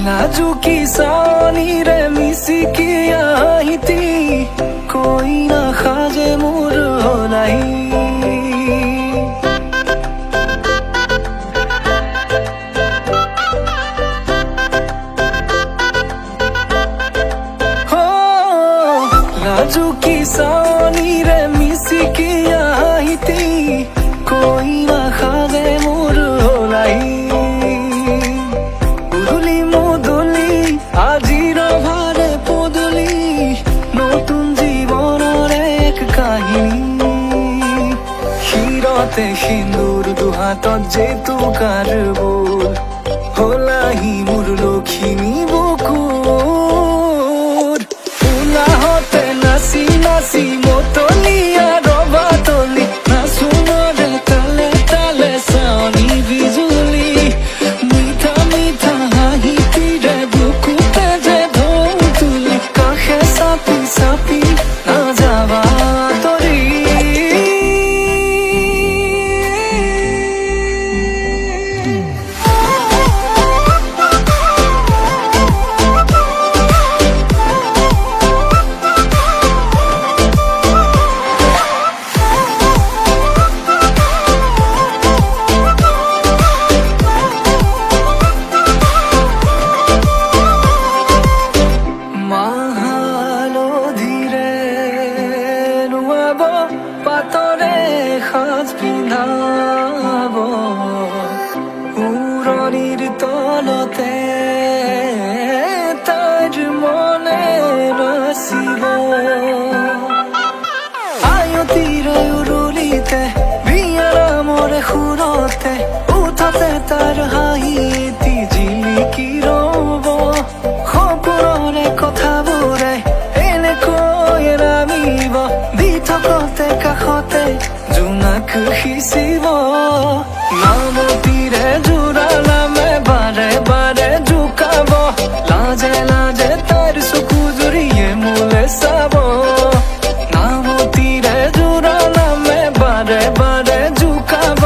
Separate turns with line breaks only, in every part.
नाजुकी सानी रे मिसिकी आहिती कोई ना खाजे मोर होलाई हो नाजुकी सानी रे मिसिकी आहिती कोई ना खाजे मोर होलाई আজির ভারে পদলি নতুন জীবনের এক কাহিনী শিরতে সিন্দুর দুহাতত যেতু কারবুল হলাহি মোর লক্ষ্মী বুকুর উলাহতে নাচি নাচি মতলিয়া রবা তলি নাচুনরে তালে তালে সানি বিজুলি মিঠা মিঠা হাহি তীরে সাপি না যাবা তরি পাতরে সাজ পিন্ধাব উৰণিৰ তলতে তাইৰ মনে নাচিব আয়তিৰে উৰুলিতে বিয়াৰ মৰে সুৰতে উঠতে তাৰ হাঁহি এটি জিলিকি ৰব সপোনৰে কথাবোৰে এনেকৈ নামিব বিথকতে কাষতে জোনাক সিঁচিব নামতিৰে জোৰা নামে বাৰে বাৰে জোকাব লাজে লাজে তাইৰ চকু জুৰিয়ে মোলে চাব নামতিৰে জোৰা নামে বাৰে বাৰে জোকাব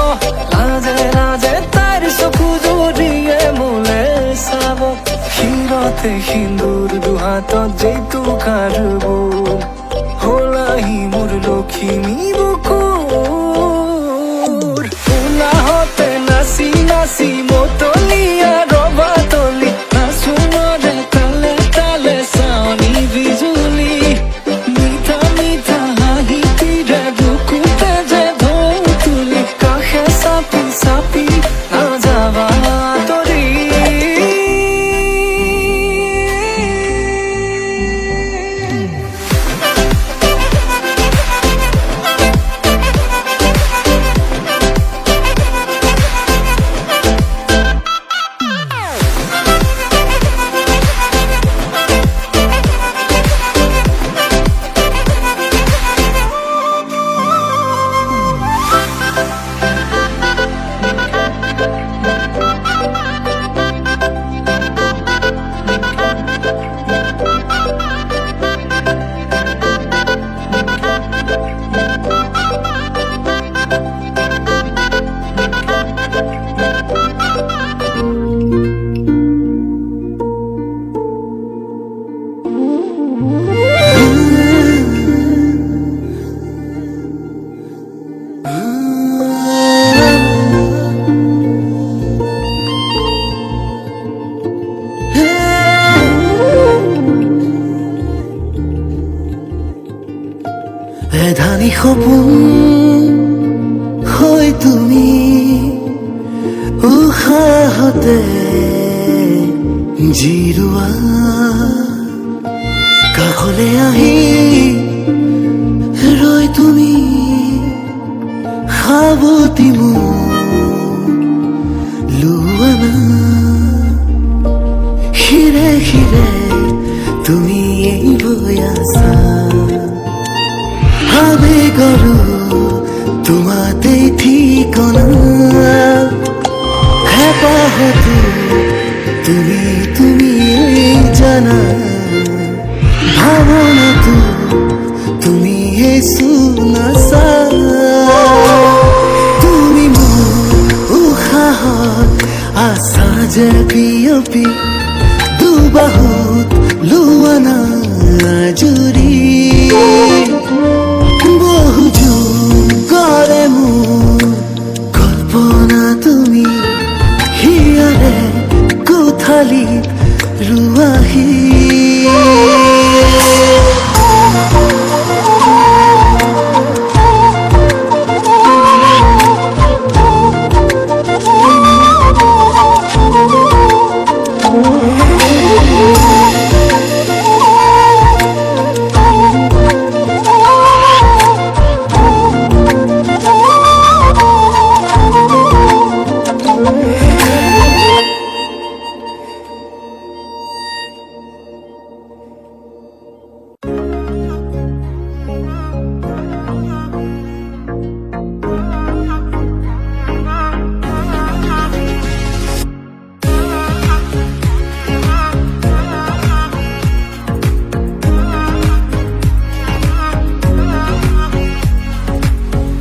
লাজে লাজে তাইৰ চকু জুৰিয়ে মোলে চাব শিৰতে সিন্দুৰ দুহাতত যেতু কাৰবুল হলাহি মোর লক্ষ্মী বুকুর উলাহতে নাচি নাচি মতলিয়া রবা তলি নাচুনরে তালে তালে সানি বিজুলি মিঠা মিঠা হাহি তীরে বুকুতে যে ঢৌ তুলি কাষে চাপি চাপি না যাবা তৰি
এধানি সপোন হয় তুমি উশাহতে জিৰোৱা কাষলে আহি ৰৈ তুমি সাৱতি মোক লোৱা না শিৰে শিৰে তুমি এই বৈ আছা আবেগৰো তোমাতেই ঠিকনা হেঁপাহতো তুমি তুমি জানা ভাৱনাতো তুমি শুনাছা তুমি মোৰ উশাহত আছা যে বিয়পি বাহুত লোৱানা জুৰি বহু যুগৰে মোৰ কল্পনা তুমি হিয়াৰে কোঠালিত ৰুৱাহি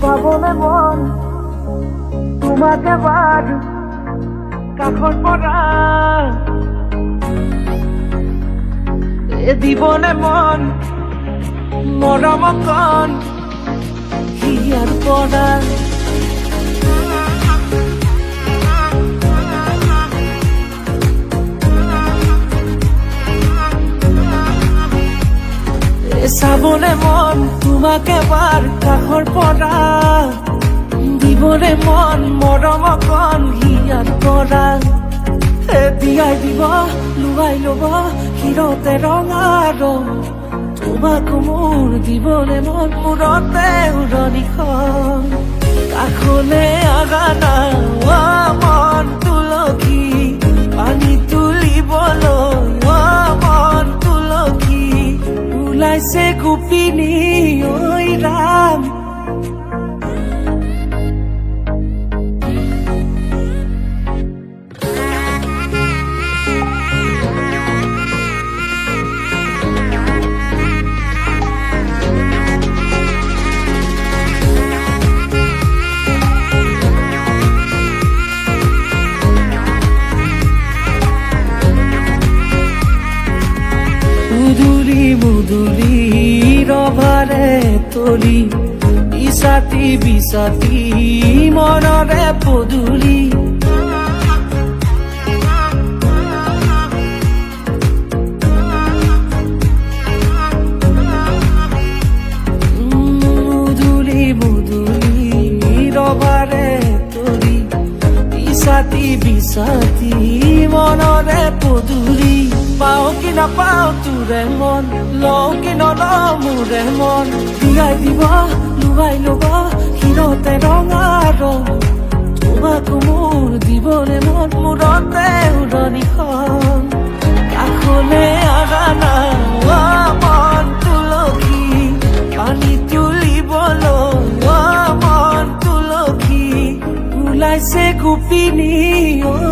পাবলে মন তোমাকে বাদ কাষৰ পৰা দিবনে মন মৰম কণ হিয়াৰ পৰা চাবলে মন তোমাকে বাৰ কাষৰ পৰা দিবলে মন মৰম কণ হিয়াৰ পৰা দিয়াই দিব লুৱাই ল'ব হিৰতে ৰঙা ৰং তোমাক মোৰ দিবলে মন মূৰতে উৰণিখন কাষলে আগানা মন তুলসী পানী তুলিবলৈ মন তুলসী ওলাইছে গোপিনী ঐ ৰাম মুদুলি ৰভাৰে তলি বিছাতি বিছাতি মনৰে পদুলি মুদুলি মুদুলি ৰভাৰে তলি বিছাতি বিছাতি মনৰে পদুলি পাও কি নাপাও তোৰে মন লও কি নলও মোৰে মন দিয়াই দিব লুৱাই ল'ব হিৰতে ৰঙা ৰং তোমাক মোৰ দিবলে মন মূৰতে উৰণিখন কাষলে আগানা মন তুলসী পানী তুলিবলৈ মন তুলসী ওলাইছে গোপিনী ঐ